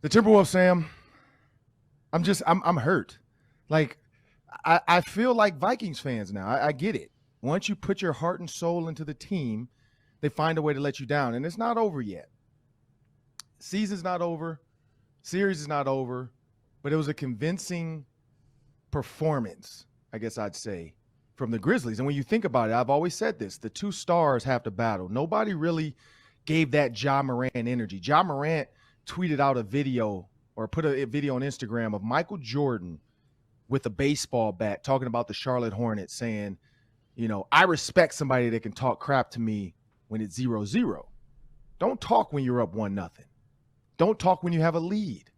The Timberwolves, Sam, I'm hurt. Like, I feel like Vikings fans now. I get it. Once you put your heart and soul into the team, they find a way to let you down. And it's not over yet. Season's not over. Series is not over. But it was a convincing performance, I guess I'd say, from the Grizzlies. And when you think about it, I've always said this, the two stars have to battle. Nobody really gave that Ja Morant energy. Ja Morant tweeted out a video or put a video on Instagram of Michael Jordan with a baseball bat talking about the Charlotte Hornets, saying, I respect somebody that can talk crap to me when it's 0-0. Don't talk when you're up 1-0. Don't talk when you have a lead.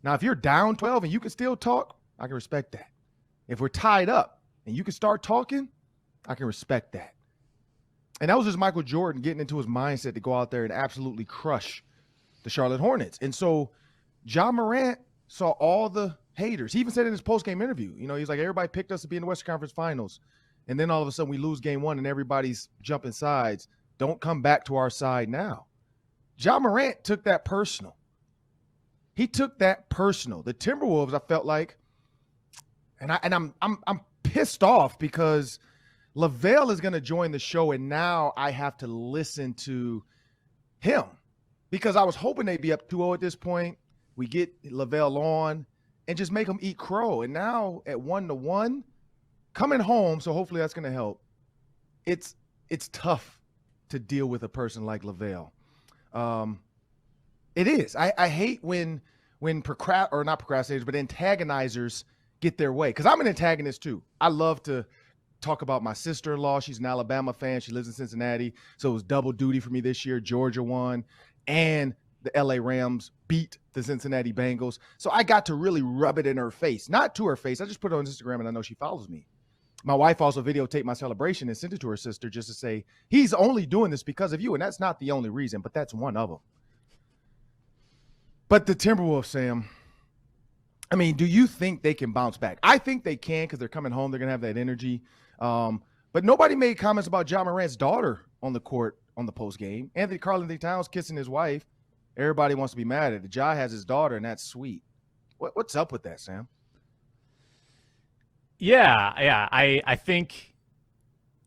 Now, if you're down 12 and you can still talk, I can respect that. If we're tied up and you can start talking, I can respect that. And that was just Michael Jordan getting into his mindset to go out there and absolutely crush the Charlotte Hornets. And so Ja Morant saw all the haters. He even said in his post-game interview, he's like, everybody picked us to be in the Western Conference Finals. And then all of a sudden we lose game one and everybody's jumping sides. Don't come back to our side now. Ja Morant took that personal. He took that personal. The Timberwolves, I felt like, and I'm pissed off because LaVelle is going to join the show, and now I have to listen to him because I was hoping they'd be up 2-0 at this point. We get LaVelle on and just make him eat crow. And now at 1-1, coming home, so hopefully that's going to help. It's tough to deal with a person like LaVelle. It is. I hate when not procrastinators, but antagonizers get their way. Because I'm an antagonist too. I love to talk about my sister-in-law. She's an Alabama fan. She lives in Cincinnati. So it was double duty for me this year. Georgia won. And the LA Rams beat the Cincinnati Bengals. So I got to really rub it in her face. Not to her face. I just put it on Instagram and I know she follows me. My wife also videotaped my celebration and sent it to her sister just to say, he's only doing this because of you. And that's not the only reason, but that's one of them. But the Timberwolves, Sam, I mean, do you think they can bounce back? I think they can because they're coming home. They're going to have that energy. But nobody made comments about Ja Morant's daughter on the court on the post game. Karl-Anthony Towns kissing his wife. Everybody wants to be mad at it. Ja has his daughter, and that's sweet. What's up with that, Sam? Yeah. I think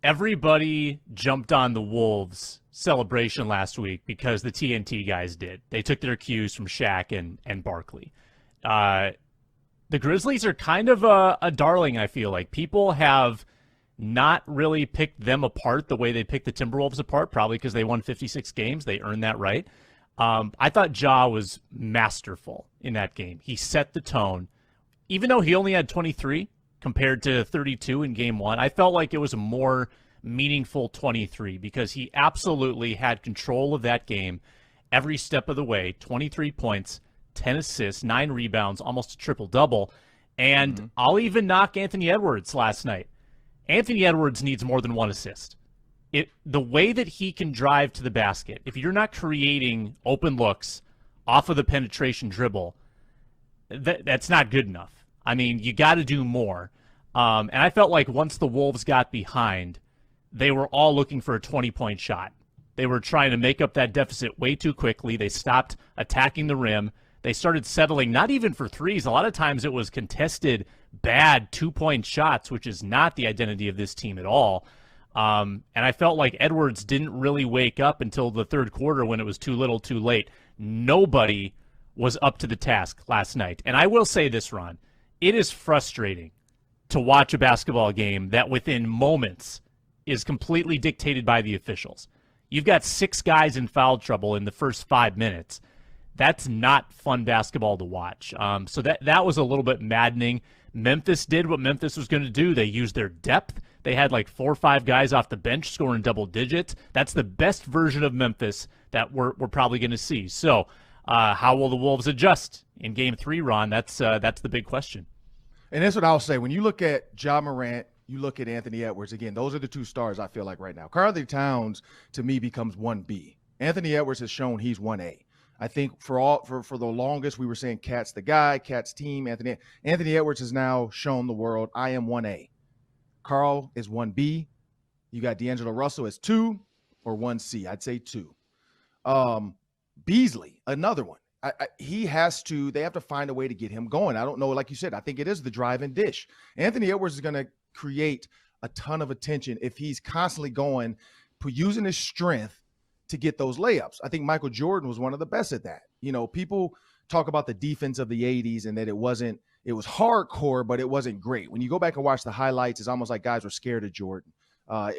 everybody jumped on the Wolves celebration last week because the TNT guys did. They took their cues from Shaq and Barkley. The Grizzlies are kind of a darling, I feel like. People have not really picked them apart the way they picked the Timberwolves apart, probably because they won 56 games. They earned that right. I thought Ja was masterful in that game. He set the tone. Even though he only had 23 compared to 32 in game one, I felt like it was a more meaningful 23 because he absolutely had control of that game every step of the way. 23 points, 10 assists, 9 rebounds, almost a triple-double. And I'll even knock Anthony Edwards last night. Anthony Edwards needs more than 1 assist. The way that he can drive to the basket, if you're not creating open looks off of the penetration dribble, that's not good enough. I mean, you got to do more. And I felt like once the Wolves got behind, they were all looking for a 20-point shot. They were trying to make up that deficit way too quickly. They stopped attacking the rim. They started settling not even for threes. A lot of times it was contested, bad 2-point shots, which is not the identity of this team at all. And I felt like Edwards didn't really wake up until the third quarter when it was too little too late. Nobody was up to the task last night. And I will say this, Ron, it is frustrating to watch a basketball game that within moments is completely dictated by the officials. You've got 6 guys in foul trouble in the first 5 minutes. That's not fun basketball to watch. So that was a little bit maddening. Memphis did what Memphis was going to do. They used their depth. They had like 4 or 5 guys off the bench scoring double digits. That's the best version of Memphis that we're probably going to see. So how will the Wolves adjust in Game 3, Ron? That's the big question. And that's what I'll say. When you look at Ja Morant, you look at Anthony Edwards, again, those are the 2 stars I feel like right now. Karl-Anthony Towns, to me, becomes 1B. Anthony Edwards has shown he's 1A. I think for the longest, we were saying Cat's the guy, Cat's team. Anthony Edwards has now shown the world, I am 1A. Karl is 1B. You got D'Angelo Russell as 2 or 1C. I'd say 2. Beasley, another one. They have to find a way to get him going. I don't know. Like you said, I think it is the drive and dish. Anthony Edwards is going to create a ton of attention if he's constantly using his strength to get those layups. I think Michael Jordan was one of the best at that. People talk about the defense of the 80s and that it was hardcore, but it wasn't great. When you go back and watch the highlights, it's almost like guys were scared of Jordan.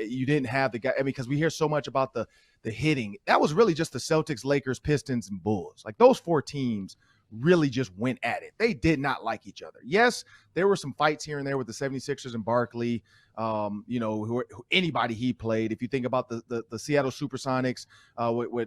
You didn't have the guy. Because we hear so much about the hitting. That was really just the Celtics, Lakers, Pistons, and Bulls. Like those four teams really just went at it. They did not like each other. Yes, there were some fights here and there with the 76ers and Barkley, anybody he played. If you think about the Seattle Supersonics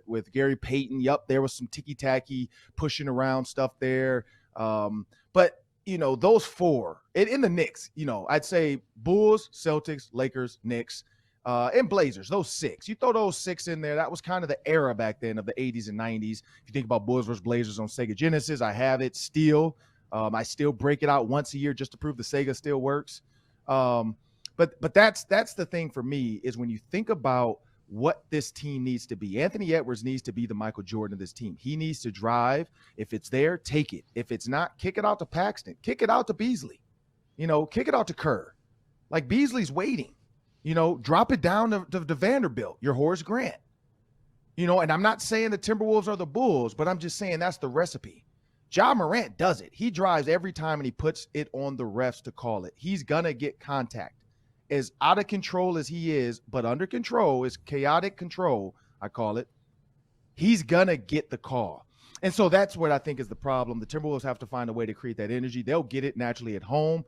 with Gary Payton, there was some ticky-tacky pushing around stuff there. But those four, in the Knicks, I'd say Bulls, Celtics, Lakers, Knicks, and Blazers, those six. You throw those six in there, that was kind of the era back then of the 80s and 90s. If you think about Bulls versus Blazers on Sega Genesis, I have it still. I still break it out once a year just to prove the Sega still works. But that's the thing for me is when you think about what this team needs to be. Anthony Edwards needs to be the Michael Jordan of this team. He needs to drive. If it's there, take it. If it's not, kick it out to Paxton. Kick it out to Beasley. Kick it out to Kerr. Like Beasley's waiting. Drop it down to Vanderbilt, your Horace Grant. And I'm not saying the Timberwolves are the Bulls, but I'm just saying that's the recipe. Ja Morant does it. He drives every time and he puts it on the refs to call it. He's going to get contact. As out of control as he is, but under control, is chaotic control, I call it, he's going to get the call. And so that's what I think is the problem. The Timberwolves have to find a way to create that energy. They'll get it naturally at home.